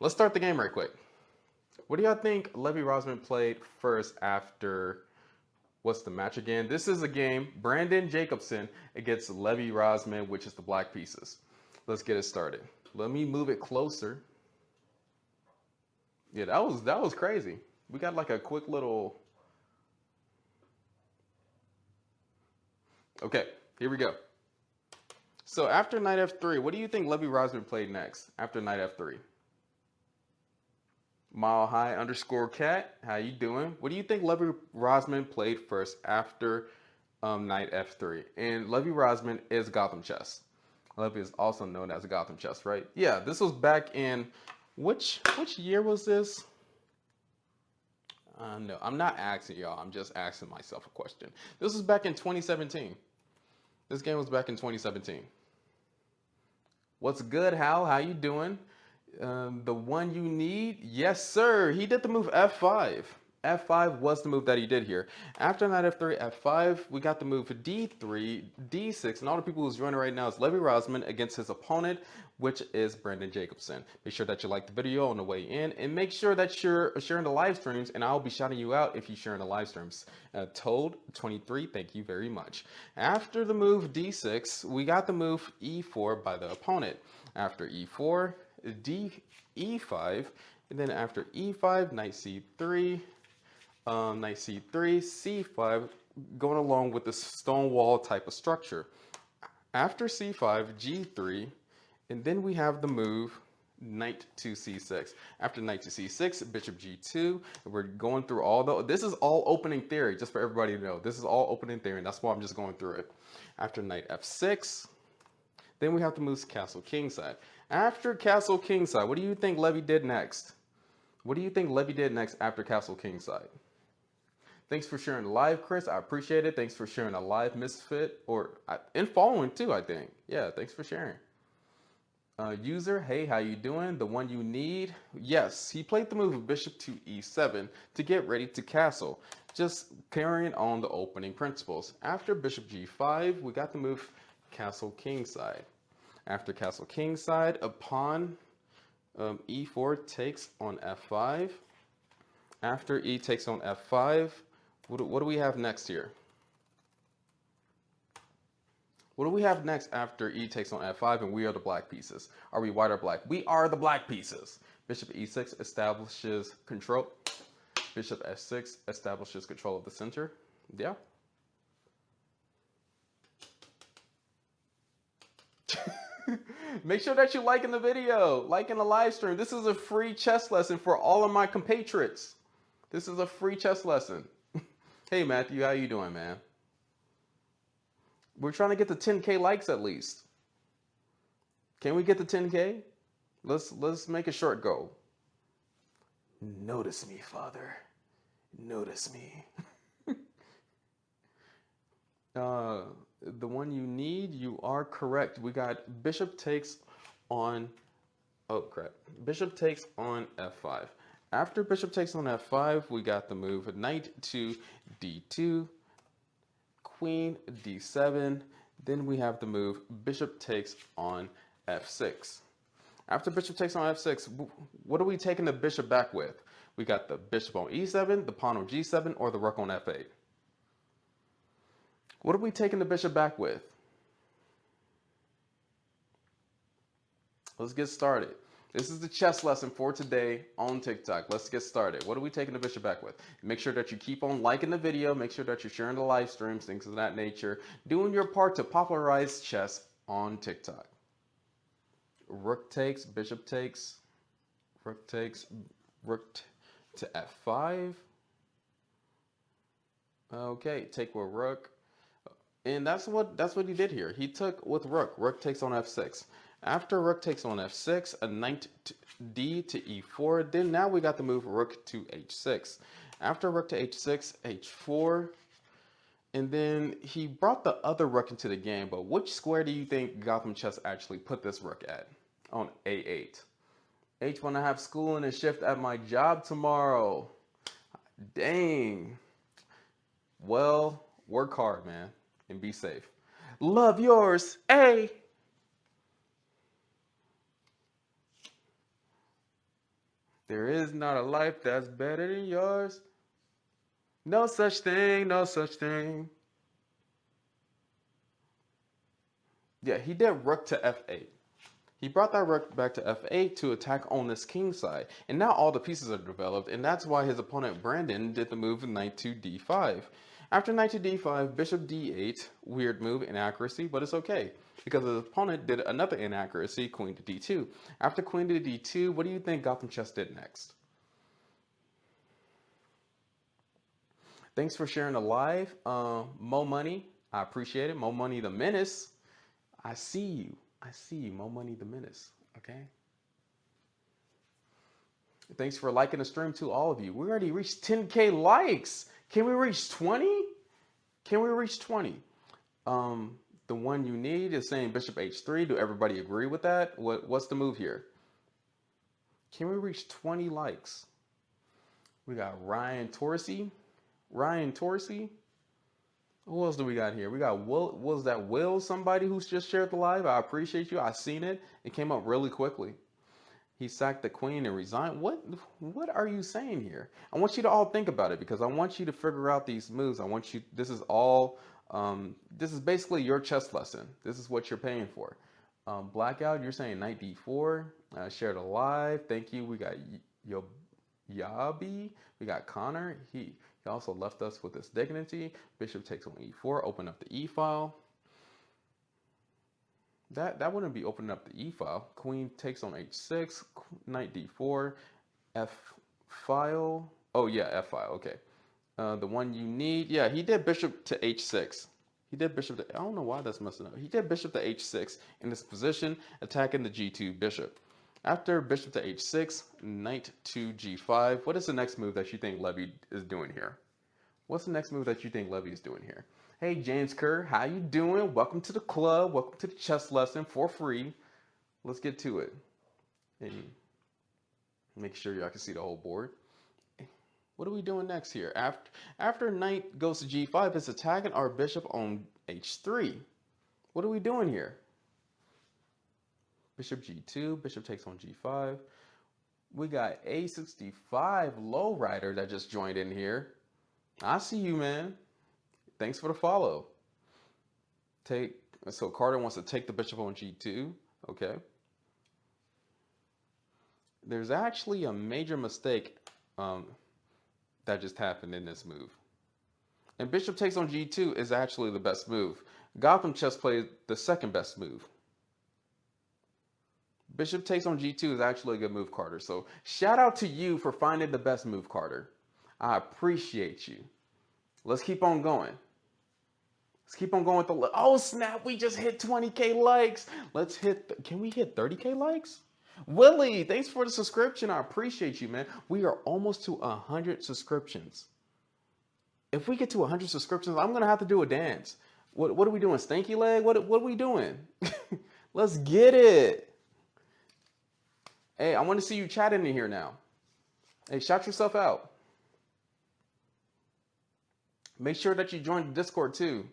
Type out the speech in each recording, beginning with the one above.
let's start the game right quick. What do y'all think Levy Rozman played first after, what's the match again? This is a game, Brandon Jacobson against Levy Rozman, which is the black pieces. Let's get it started. Let me move it closer. Yeah, that was crazy. We got like a quick little. Okay, here we go. So after knight f3, what do you think Levy Rozman played next after knight f3? Mile High underscore cat, how you doing? What do you think Levy Rozman played first after knight f3? And Levy Rozman is Gotham chess. Levy is also known as Gotham chess, right? Yeah, this was back in which year was this? No, I'm not asking y'all. I'm just asking myself a question. This was back in 2017. This game was back in 2017. What's good, Hal? How you doing? The one you need? Yes, sir. He did the move f5. F5 was the move that he did here. After knight f3, f5, we got the move d3, d6, and all the people who's joining right now is Levy Rozman against his opponent, which is Brandon Jacobson. Make sure that you like the video on the way in, and make sure that you're sharing the live streams, and I'll be shouting you out if you're sharing the live streams. Toad23, thank you very much. After the move d6, we got the move e4 by the opponent. After e4, e5, and then after e5, knight c3, knight c3, c5, going along with the stone wall type of structure. After c5, g3, and then we have the move knight to c6. After knight to c6, bishop g2. We're going through this is all opening theory, just for everybody to know. This is all opening theory, and that's why I'm just going through it. After knight f6, then we have to move castle kingside. After castle kingside, what do you think Levy did next? What do you think Levy did next after castle kingside? Thanks for sharing the live, Chris. I appreciate it. Thanks for sharing a live, Misfit, and following too, I think. Yeah, thanks for sharing. User, hey, how you doing? The one you need? Yes, he played the move of bishop to e7 to get ready to castle, just carrying on the opening principles. After bishop g5, we got the move castle kingside. After castle kingside, a pawn e4 takes on f5. After e takes on f5, what do we have next here? What do we have next after e takes on f5 and we are the black pieces? Are we white or black? We are the black pieces. Bishop e6 establishes control. Bishop f6 establishes control of the center. Yeah. Make sure that you like in the video, like in the live stream. This is a free chess lesson for all of my compatriots. This is a free chess lesson. Hey Matthew, how you doing, man? We're trying to get to 10K likes at least. Can we get to 10K? Let's make a short goal. Notice me, Father. Notice me. The one you need, you are correct. We got bishop takes on, oh crap, bishop takes on f5. After bishop takes on f5, we got the move knight to d2, queen d7, then we have the move bishop takes on f6. After bishop takes on f6, what are we taking the bishop back with? We got the bishop on e7, the pawn on g7, or the rook on f8. What are we taking the bishop back with? Let's get started. This is the chess lesson for today on TikTok. Let's get started. What are we taking the bishop back with? Make sure that you keep on liking the video. Make sure that you're sharing the live streams, things of that nature. Doing your part to popularize chess on TikTok. Rook takes, bishop takes, rook takes, rook to f5. Okay, take with rook. And that's what he did here. He took with rook. Rook takes on f6. After rook takes on f6, a knight d to e4. Then now we got the move rook to h6. After rook to h6, h4. And then he brought the other rook into the game. But which square do you think Gotham Chess actually put this rook at? On a8. H1, I have school and a shift at my job tomorrow. Dang. Well, work hard, man. And be safe. Love yours. Hey. There is not a life that's better than yours. No such thing, no such thing. Yeah, he did rook to f8. He brought that rook back to f8 to attack on this king side. And now all the pieces are developed, and that's why his opponent Brandon did the move knight to d5. After knight to d5, bishop d8, weird move, inaccuracy, but it's okay. Because his opponent did another inaccuracy, queen to d2. After queen to d2, what do you think Gotham Chess did next? Thanks for sharing the live. Mo Money, I appreciate it. Mo Money the Menace, I see you. I see you. Mo Money the Menace. Okay. Thanks for liking the stream to all of you. We already reached 10K likes. Can we reach 20? Can we reach 20? The one you need is saying bishop h3. Do everybody agree with that? What's the move here? Can we reach 20 likes? We got Ryan Torsey. Ryan Torsey. Who else do we got here? We got Will. Was that Will, somebody who's just shared the live? I appreciate you. I seen it. It came up really quickly. He sacked the queen and resigned. What are you saying here? I want you to all think about it because I want you to figure out these moves. I want you, this is all, this is basically your chess lesson. This is what you're paying for. Blackout, you're saying knight d4. Shared a live. Thank you. We got Yabi. We got Connor. He also left us with his dignity. Bishop takes on e4. Open up the e file. That wouldn't be opening up the e file. Queen takes on h6. Knight d4. F file. Oh yeah, f file. Okay. The one you need. Yeah, he did bishop to h6. He did bishop to. I don't know why that's messing up. He did bishop to h6 in this position, attacking the g2 bishop. After bishop to h6, knight to g5. What is the next move that you think Levy is doing here? What's the next move that you think Levy is doing here? Hey, James Kerr, how you doing? Welcome to the club. Welcome to the chess lesson for free. Let's get to it. And make sure y'all can see the whole board. What are we doing next here? After knight goes to g5, it's attacking our bishop on h3. What are we doing here? Bishop g2, bishop takes on g5. We got a65 lowrider that just joined in here. I see you, man. Thanks for the follow. So Carter wants to take the bishop on g2. Okay. There's actually a major mistake that just happened in this move. And bishop takes on g2 is actually the best move. Gotham Chess played the second best move. Bishop takes on g2 is actually a good move, Carter. So shout out to you for finding the best move, Carter. I appreciate you. Let's keep on going. Let's keep on going with the... Oh, snap. We just hit 20K likes. Let's hit... Can we hit 30K likes? Willie, thanks for the subscription. I appreciate you, man. We are almost to 100 subscriptions. If we get to 100 subscriptions, I'm going to have to do a dance. What are we doing? Stanky leg? What are we doing? Let's get it. Hey, I want to see you chatting in here now. Hey, shout yourself out. Make sure that you join the Discord too.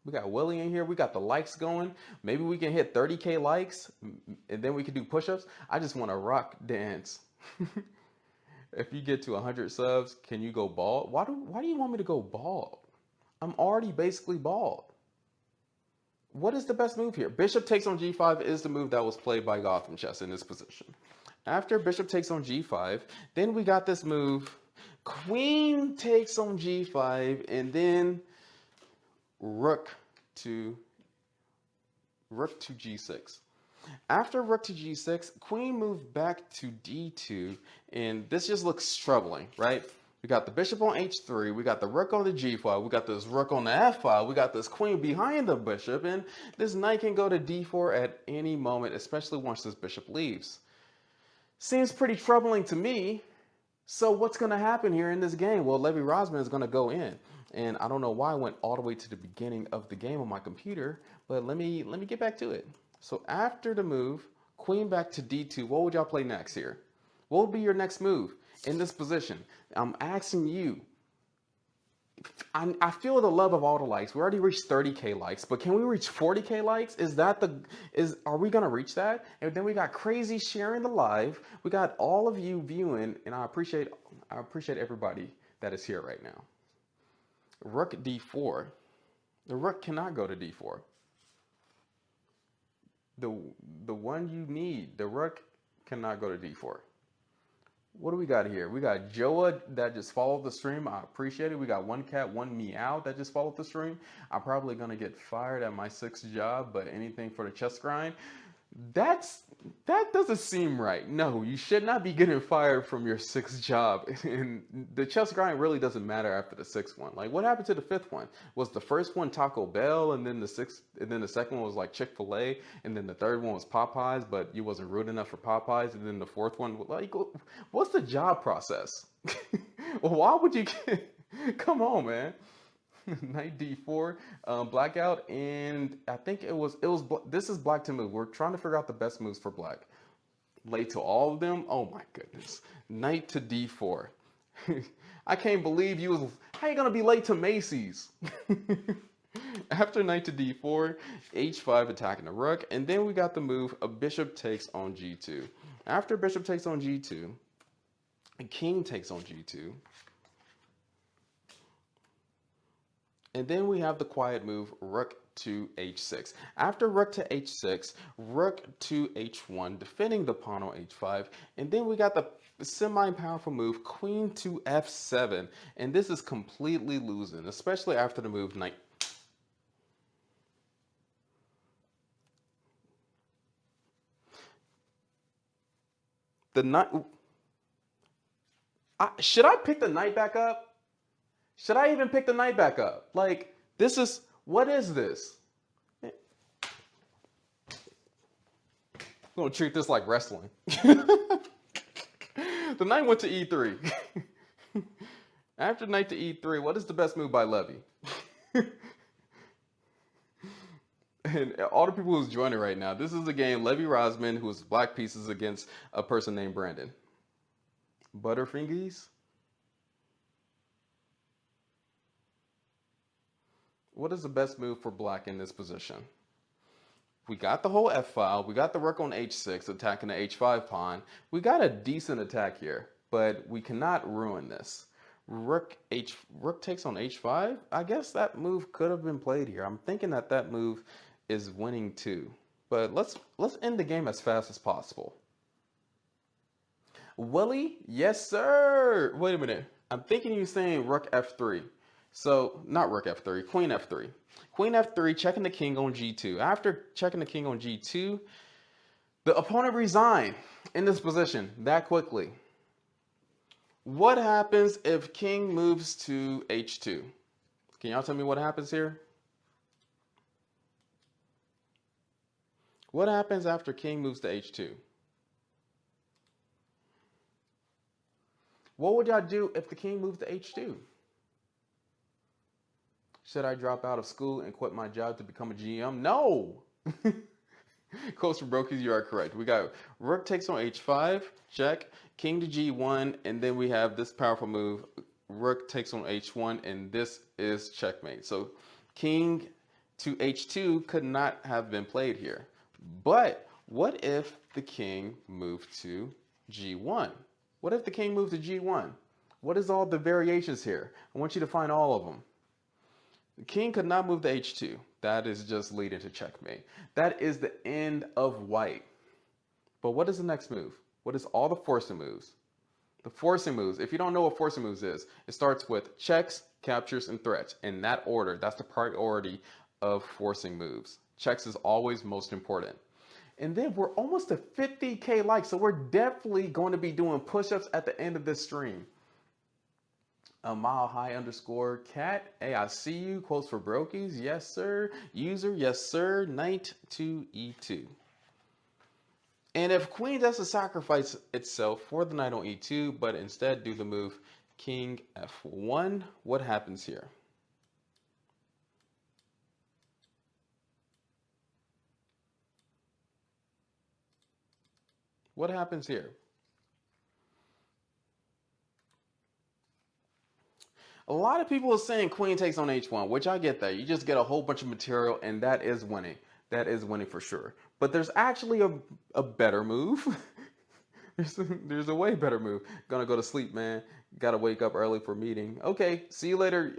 We got Willie in here. We got the likes going. Maybe we can hit 30K likes and then we can do push-ups. I just want to rock dance. If you get to 100 subs, can you go bald? Why do you want me to go bald? I'm already basically bald. What is the best move here? Bishop takes on g5 is the move that was played by Gotham Chess in this position. After bishop takes on g5, then we got this move. Queen takes on g5, and then rook to g6. After rook to g6, queen moved back to d2, and this just looks troubling, right? We got the bishop on h3, we got the rook on the g file, we got this rook on the f file, we got this queen behind the bishop, and this knight can go to d4 at any moment, especially once this bishop leaves. Seems pretty troubling to me. So what's going to happen here in this game? Well, Levy Rozman is going to go in. And I don't know why I went all the way to the beginning of the game on my computer, but let me get back to it. So after the move, queen back to d2, what would y'all play next here? What would be your next move in this position? I'm asking you. I feel the love of all the likes. We already reached 30K likes, but can we reach 40K likes? Are we gonna reach that? And then we got crazy sharing the live. We got all of you viewing, and I appreciate everybody that is here right now. Rook D4. The rook cannot go to D4. The the one you need, the rook cannot go to D4. What do we got here? We got Joa that just followed the stream. I appreciate it. We got one cat, one meow that just followed the stream. I'm probably gonna get fired at my sixth job, but anything for the chess grind. That's that doesn't seem right. No, you should not be getting fired from your sixth job. And the chess grind really doesn't matter after the sixth one. Like, what happened to the fifth one? Was the first one Taco Bell, and then the second one was like Chick-fil-A, and then the third one was Popeyes, but you wasn't rude enough for Popeyes, and then the fourth one, like, what's the job process? Why would you get? Come on, man. Knight D4, blackout, and I think this is black to move. We're trying to figure out the best moves for black. Late to all of them. Oh my goodness. Knight to D4. I can't believe how you gonna be late to Macy's? After knight to D4, H5 attacking the rook, and then we got the move a bishop takes on G2. After bishop takes on G2, a king takes on G2. And then we have the quiet move, rook to h6. After rook to h6, rook to h1, defending the pawn on h5. And then we got the semi-powerful move, queen to f7. And this is completely losing, especially after the move knight. The knight... should I pick the knight back up? Should I even pick the knight back up? Like, what is this? I'm gonna treat this like wrestling. The knight went to e3. After knight to e3, what is the best move by Levy? And all the people who's joining right now, this is a game Levy Rozman, who is black pieces against a person named Brandon. Butterfingers? What is the best move for black in this position? We got the whole f-file. We got the rook on h6 attacking the h5 pawn. We got a decent attack here, but we cannot ruin this. Rook takes on h5. I guess that move could have been played here. I'm thinking that move is winning too. But let's end the game as fast as possible. Willie, yes sir. Wait a minute. I'm thinking you're saying rook f3. So, not rook f3, queen f3. Queen f3, checking the king on g2. After checking the king on g2, the opponent resigned in this position that quickly. What happens if king moves to h2? Can y'all tell me what happens here? What happens after king moves to h2? What would y'all do if the king moves to h2? Should I drop out of school and quit my job to become a GM? No! Coach from Brokies, you are correct. We got rook takes on h5, check, king to g1, and then we have this powerful move, rook takes on h1, and this is checkmate. So king to h2 could not have been played here. But what if the king moved to g1? What if the king moved to g1? What is all the variations here? I want you to find all of them. The king could not move to h2. That is just leading to checkmate. That is the end of white. But what is the next move? What is all the forcing moves? The forcing moves, if you don't know what forcing moves is, it starts with checks, captures, and threats. In that order, that's the priority of forcing moves. Checks is always most important. And then we're almost to 50K likes, so we're definitely going to be doing push-ups at the end of this stream. A mile high underscore cat. Hey, I see you. Quotes for Brokies. Yes, sir. User. Yes, sir. Knight to e2. And if queen does to sacrifice itself for the knight on e2, but instead do the move king f1, what happens here? What happens here? A lot of people are saying queen takes on h1, which I get that. You just get a whole bunch of material, and that is winning. That is winning for sure. But there's actually a better move. there's a way better move. Gonna go to sleep, man. Gotta wake up early for a meeting. Okay, see you later.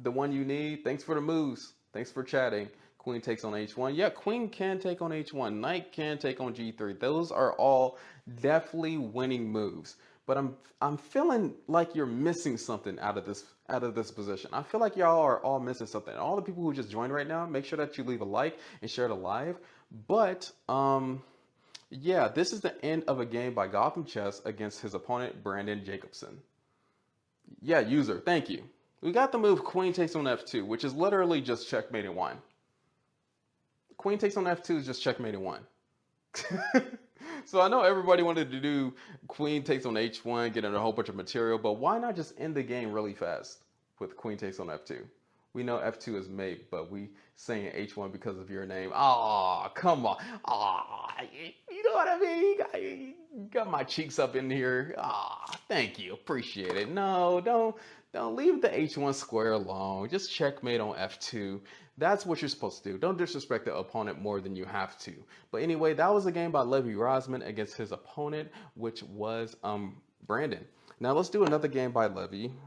The one you need. Thanks for the moves. Thanks for chatting. Queen takes on h1. Yeah, queen can take on h1. Knight can take on g3. Those are all definitely winning moves. But I'm feeling like you're missing something out of this position. I feel like y'all are all missing something. All the people who just joined right now, make sure that you leave a like and share the live. But yeah, this is the end of a game by Gotham Chess against his opponent Brandon Jacobson. Yeah, user, thank you. We got the move queen takes on f2, which is literally just checkmate in one. Queen takes on f2 is just checkmate in one. So I know everybody wanted to do queen takes on h1, getting a whole bunch of material, but why not just end the game really fast with queen takes on f2? We know f2 is mate, but we saying h1 because of your name. Aw, come on. Aw, you know what I mean? You got my cheeks up in here. Aw, thank you. Appreciate it. No, don't leave the h1 square alone. Just checkmate on f2. That's what you're supposed to do. Don't disrespect the opponent more than you have to. But anyway, that was a game by Levy Rozman against his opponent, which was Brandon. Now let's do another game by Levy.